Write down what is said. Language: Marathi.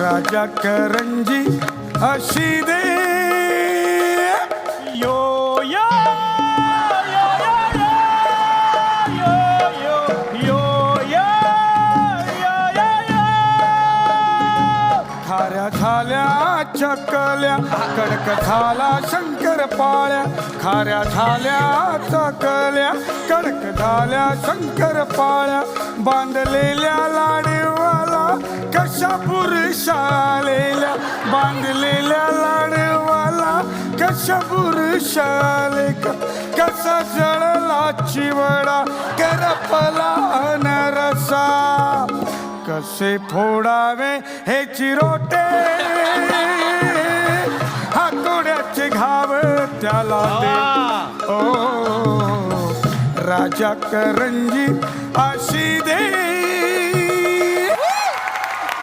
राजा करंजी अशी दे यो यो यो यो यो यो यो यो यो यो खाऱ्या झाल्या चकल्या कडक झाला शंकर पाळ्या खाऱ्या झाल्या चकल्या कडक झाल्या शंकर पाळ्या बांधलेल्या लाडवाला कशा पुरुषालेल्या बांधलेल्या लाडवाला कशा पुरुषाले कसा जळला चिवडा करपला नरसा कसे फोडावे हे चिरोटे हातोड्याचे घाव त्याला दे ओ राजा करंजी अशी दे